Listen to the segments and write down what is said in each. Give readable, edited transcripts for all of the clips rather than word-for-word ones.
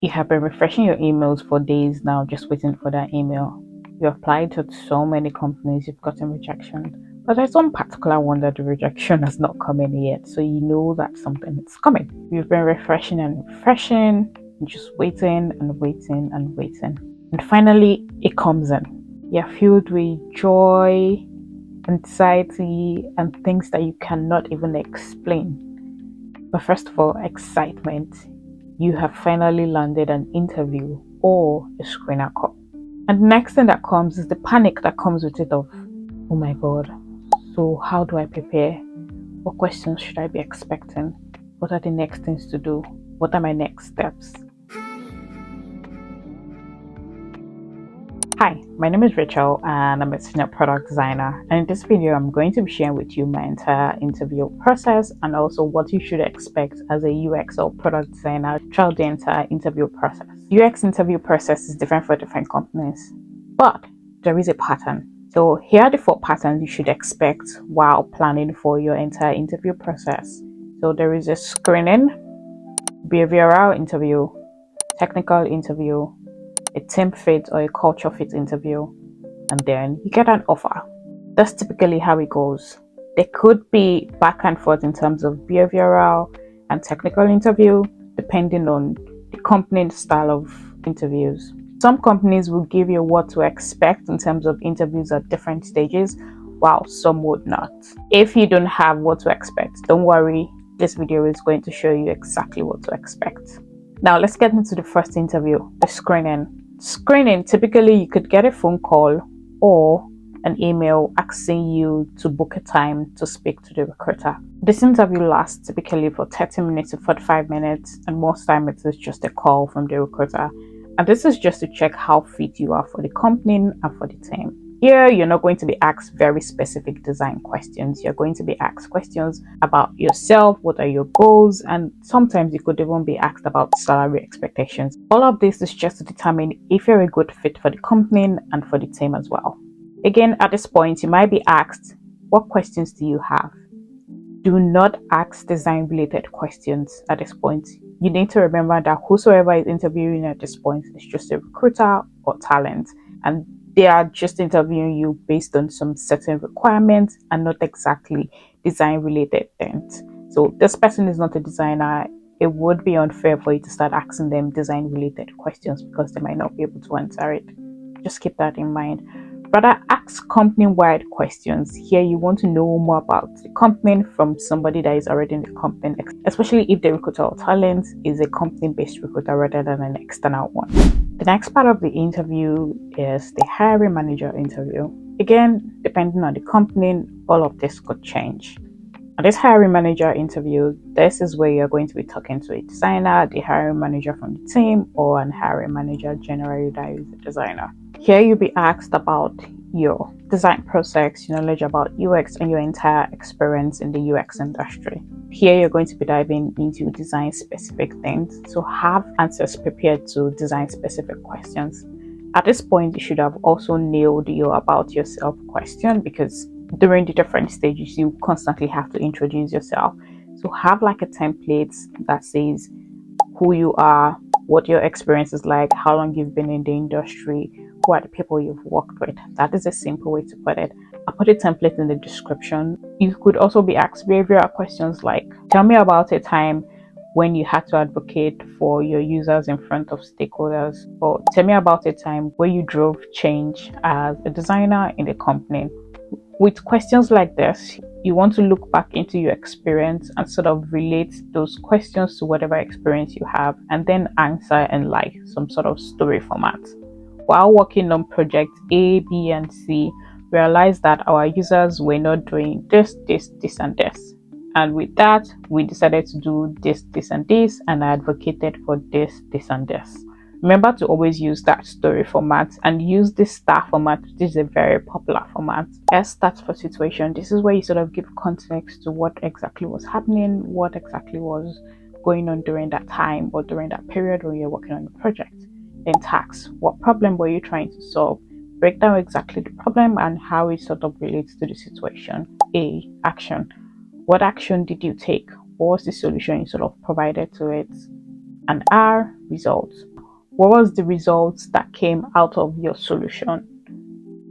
You have been refreshing your emails for days now, just waiting for that email. You applied to so many companies, you've gotten rejection. But there's one particular one that the rejection has not come in yet, so you know that something is coming. You've been refreshing and refreshing, and just waiting and waiting and waiting. And finally, it comes in. You're filled with joy, anxiety, and things that you cannot even explain. But first of all, excitement. You have finally landed an interview or a screener call. And the next thing that comes is the panic that comes with it of, oh my God, so how do I prepare? What questions should I be expecting? What are the next things to do? What are my next steps? Hi, my name is Rachel and I'm a senior product designer, and in this video I'm going to be sharing with you my entire interview process and also what you should expect as a UX or product designer throughout the entire interview process. UX interview process is different for different companies, but there is a pattern. So here are the 4 patterns you should expect while planning for your entire interview process. So there is a screening, behavioral interview, technical interview, a team fit or a culture fit interview, and then you get an offer. That's typically how it goes. There could be back and forth in terms of behavioral and technical interview, depending on the company style of interviews. Some companies will give you what to expect in terms of interviews at different stages, while some would not. If you don't have what to expect, don't worry, this video is going to show you exactly what to expect. Now let's get into the first interview, the screening. Screening, typically you could get a phone call or an email asking you to book a time to speak to the recruiter. This interview lasts typically for 30 minutes to 45 minutes, and most time it is just a call from the recruiter. And this is just to check how fit you are for the company and for the team. Here, you're not going to be asked very specific design questions. You're going to be asked questions about yourself, what are your goals, and sometimes you could even be asked about salary expectations. All of this is just to determine if you're a good fit for the company and for the team as well. Again, at this point, you might be asked, what questions do you have? Do not ask design-related questions at this point. You need to remember that whosoever is interviewing at this point is just a recruiter or talent, and they are just interviewing you based on some certain requirements and not exactly design related things. So this person is not a designer. It would be unfair for you to start asking them design related questions because they might not be able to answer it. Just keep that in mind. Rather, ask company-wide questions. Here you want to know more about the company from somebody that is already in the company, especially if the recruiter or talent is a company-based recruiter rather than an external one. The next part of the interview is the hiring manager interview. Again, depending on the company, all of this could change. And this hiring manager interview, this is where you're going to be talking to a designer, the hiring manager from the team, or an hiring manager generally that is a designer. Here you'll be asked about your design process, your knowledge about UX, and your entire experience in the UX industry. Here you're going to be diving into design specific things, so have answers prepared to design specific questions. At this point, you should have also nailed your about yourself question, because during the different stages you constantly have to introduce yourself. So have like a template that says who you are, what your experience is like, how long you've been in the industry, who are the people you've worked with. That is a simple way to put it. I'll put a template in the description. You could also be asked behavioral questions like, tell me about a time when you had to advocate for your users in front of stakeholders, or tell me about a time where you drove change as a designer in the company. With questions like this, you want to look back into your experience and sort of relate those questions to whatever experience you have, and then answer in like some sort of story format. While working on project A, B, and C, realized that our users were not doing this, and this. And with that, we decided to do this, and this, and I advocated for this, and this. Remember to always use that story format and use this star format. This is a very popular format. S stands for situation. This is where you sort of give context to what exactly was happening, what exactly was going on during that time or during that period when you're working on the project. Then task. What problem were you trying to solve? Break down exactly the problem and how it sort of relates to the situation. A, action. What action did you take? What was the solution you sort of provided to it? And R, results. What was the results that came out of your solution?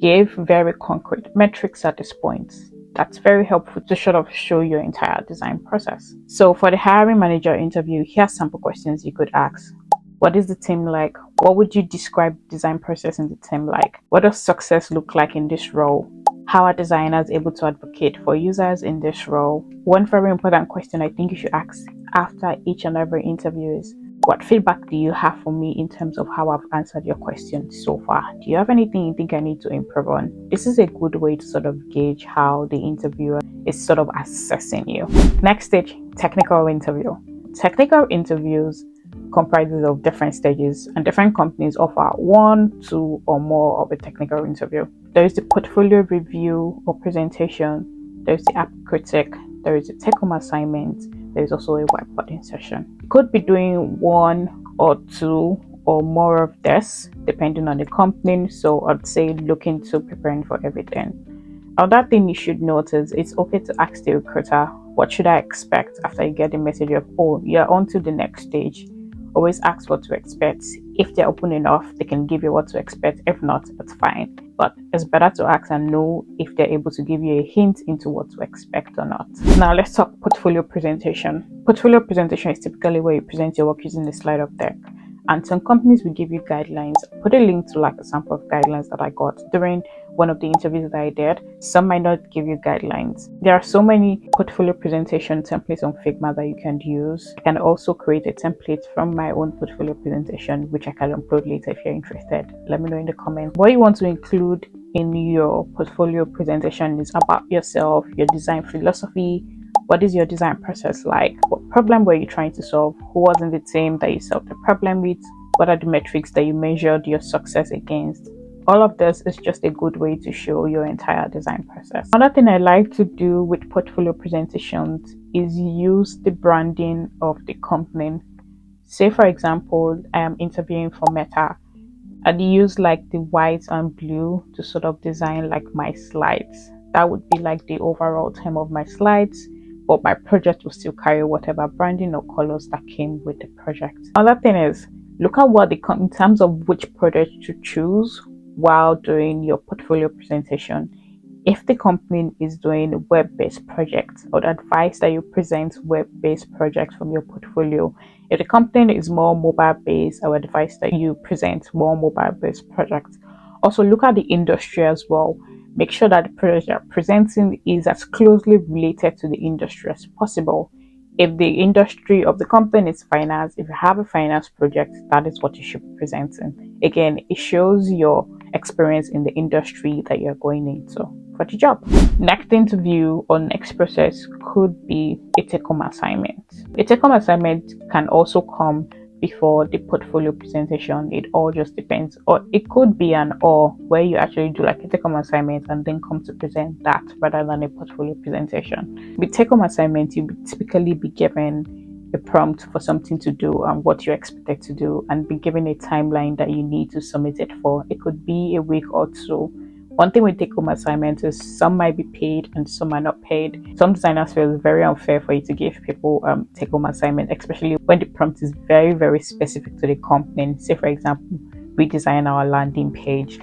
Give very concrete metrics at this point. That's very helpful to sort of show your entire design process. So for the hiring manager interview, here's sample questions you could ask. What is the team like? What would you describe the design process in the team like? What does success look like in this role? How are designers able to advocate for users in this role? One very important question I think you should ask after each and every interview is, what feedback do you have for me in terms of how I've answered your questions so far? Do you have anything you think I need to improve on? This is a good way to sort of gauge how the interviewer is sort of assessing you. Next stage, technical interview. Technical interviews comprises of different stages, and different companies offer one, two, or more of a technical interview. There is the portfolio review or presentation, there is the app critic, there is a take-home assignment, there is also a whiteboarding session. You could be doing one or two or more of this depending on the company, so I'd say look into preparing for everything. Another thing you should notice, it's okay to ask the recruiter, what should I expect after you get the message of, oh, you're on to the next stage. Always ask what to expect. If they're open enough, they can give you what to expect. If not, that's fine. But it's better to ask and know if they're able to give you a hint into what to expect or not. Now let's talk portfolio presentation. Portfolio presentation is typically where you present your work using a slide up deck. And some companies will give you guidelines. Put a link to like a sample of guidelines that I got during one of the interviews that I did. Some might not give you guidelines. There are so many portfolio presentation templates on Figma that you can use. I can also create a template from my own portfolio presentation, which I can upload later if you're interested. Let me know in the comments. What you want to include in your portfolio presentation is about yourself, your design philosophy. What is your design process like? What problem were you trying to solve? Who was in the team that you solved the problem with? What are the metrics that you measured your success against? All of this is just a good way to show your entire design process. Another thing I like to do with portfolio presentations is use the branding of the company. Say for example, I am interviewing for Meta. I'd use like the white and blue to sort of design like my slides. That would be like the overall theme of my slides, but my project will still carry whatever branding or colors that came with the project. Another thing is, look at what in terms of which product to choose while doing your portfolio presentation. If the company is doing web-based projects, I would advise that you present web-based projects from your portfolio. If the company is more mobile-based, I would advise that you present more mobile-based projects. Also, look at the industry as well. Make sure that the project you're presenting is as closely related to the industry as possible. If the industry of the company is finance, if you have a finance project, that is what you should be presenting. Again, it shows your experience in the industry that you're going into for the job. Next interview or next process could be a take-home assignment. A take-home assignment can also come before the portfolio presentation. It all just depends, or it could be an or where you actually do like a take-home assignment and then come to present that rather than a portfolio presentation. With take-home assignment, you typically be given a prompt for something to do and what you're expected to do, and be given a timeline that you need to submit it for. It could be a week or two. One thing with take-home assignments is some might be paid and some are not paid. Some designers feel it's very unfair for you to give people take-home assignment, especially when the prompt is very, very specific to the company. Say, for example, we design our landing page.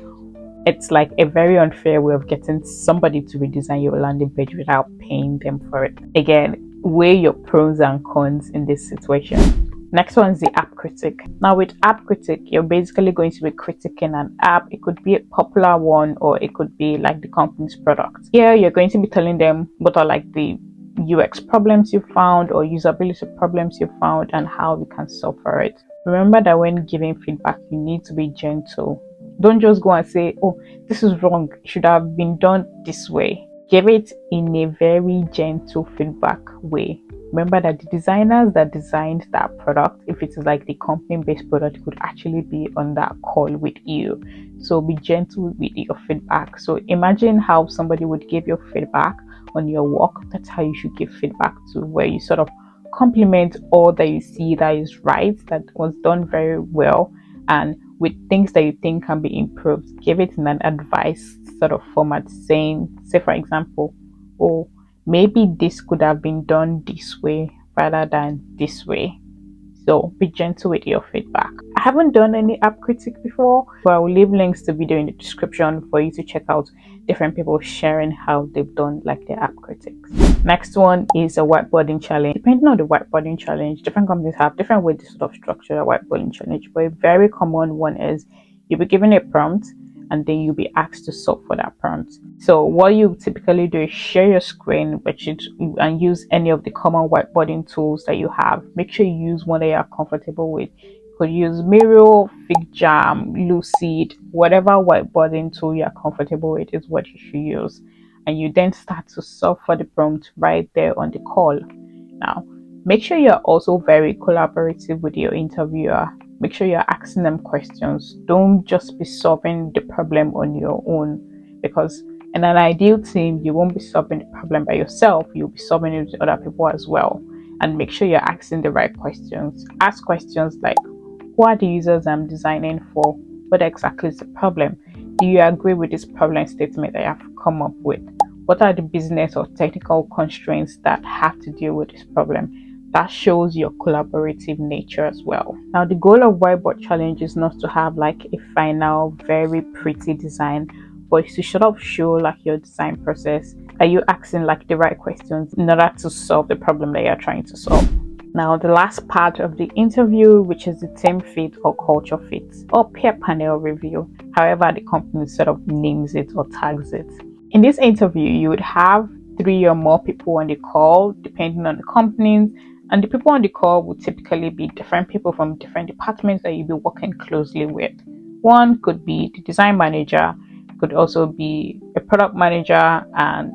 It's like a very unfair way of getting somebody to redesign your landing page without paying them for it. Again, weigh your pros and cons in this situation. Next one is the app critic. Now with app critic, you're basically going to be critiquing an app. It could be a popular one or it could be like the company's product. Here you're going to be telling them what are like the UX problems you found or usability problems you found and how we can solve for it. Remember that when giving feedback, you need to be gentle. Don't just go and say, oh, this is wrong, it should have been done this way. Give it in a very gentle feedback way. Remember that the designers that designed that product, if it is like the company-based product, could actually be on that call with you. So be gentle with your feedback. So imagine how somebody would give your feedback on your work. That's how you should give feedback to, where you sort of compliment all that you see that is right, that was done very well, and with things that you think can be improved, give it in an advice sort of format, saying, say for example, oh, maybe this could have been done this way rather than this way. So be gentle with your feedback. I haven't done any app critic before, but I will leave links to video in the description for you to check out different people sharing how they've done like their app critics. Next one is a whiteboarding challenge. Depending on the whiteboarding challenge, different companies have different ways to sort of structure a whiteboarding challenge, but a very common one is you'll be given a prompt and then you'll be asked to solve for that prompt. So what you typically do is share your screen and use any of the common whiteboarding tools that you have. Make sure you use one that you're comfortable with. You could use Miro, FigJam, Lucid, whatever whiteboarding tool you're comfortable with is what you should use. And you then start to solve for the prompt right there on the call. Now, make sure you're also very collaborative with your interviewer. Make sure you're asking them questions. Don't just be solving the problem on your own, because in an ideal team, you won't be solving the problem by yourself. You'll be solving it with other people as well. And make sure you're asking the right questions. Ask questions like, who are the users I'm designing for? What exactly is the problem? Do you agree with this problem statement that I have come up with? What are the business or technical constraints that have to deal with this problem? That shows your collaborative nature as well. Now, the goal of whiteboard challenge is not to have like a final, very pretty design, but it's to sort of show like your design process. Are you asking like the right questions in order to solve the problem that you're trying to solve? Now, the last part of the interview, which is the team fit or culture fit or peer panel review, however the company sort of names it or tags it. In this interview, you would have 3 or more people on the call, depending on the companies, and the people on the call would typically be different people from different departments that you'll be working closely with. One could be the design manager, could also be a product manager and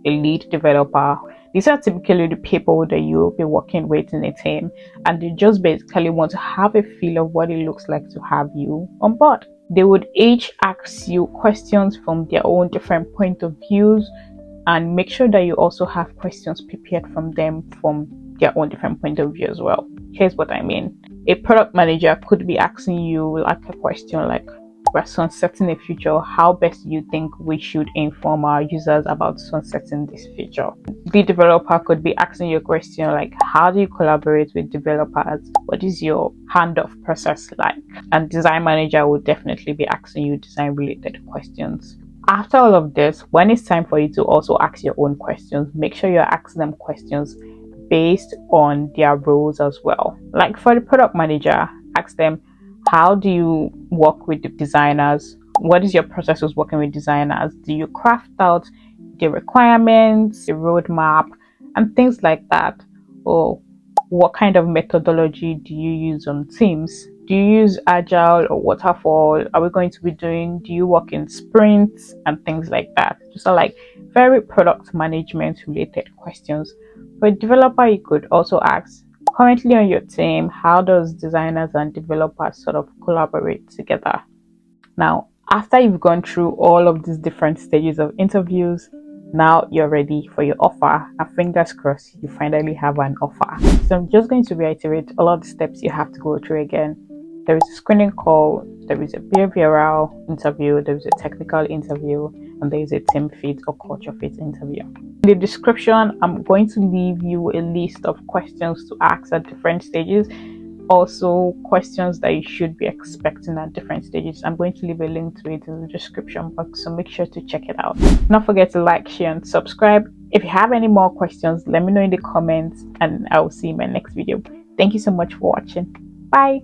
a lead developer. These are typically the people that you'll be working with in a team, and they just basically want to have a feel of what it looks like to have you on board. They would each ask you questions from their own different point of views, and make sure that you also have questions prepared from them from their own different point of view as well. Here's what I mean. A product manager could be asking you like a question like, we're sunsetting a feature. How best do you think we should inform our users about sunsetting this feature? The developer could be asking you a question like, how do you collaborate with developers? What is your handoff process like? And design manager will definitely be asking you design related questions. After all of this, when it's time for you to also ask your own questions, make sure you're asking them questions based on their roles as well. Like for the product manager, ask them, how do you work with the designers? What is your process of working with designers? Do you craft out the requirements, the roadmap, and things like that? Or what kind of methodology do you use on teams? Do you use agile or waterfall? Are we going to be do you work in sprints and things like that? Just like very product management related questions. For a developer, you could also ask, currently on your team, how does designers and developers sort of collaborate together? Now, after you've gone through all of these different stages of interviews, now you're ready for your offer, and fingers crossed you finally have an offer. So I'm just going to reiterate all of the steps you have to go through again. There is a screening call, there is a behavioral interview, there is a technical interview, and there is a team fit or culture fit interview. In the description, I'm going to leave you a list of questions to ask at different stages. Also, questions that you should be expecting at different stages. I'm going to leave a link to it in the description box, so make sure to check it out. Don't forget to like, share, and subscribe. If you have any more questions, let me know in the comments, and I will see you in my next video. Thank you so much for watching. Bye.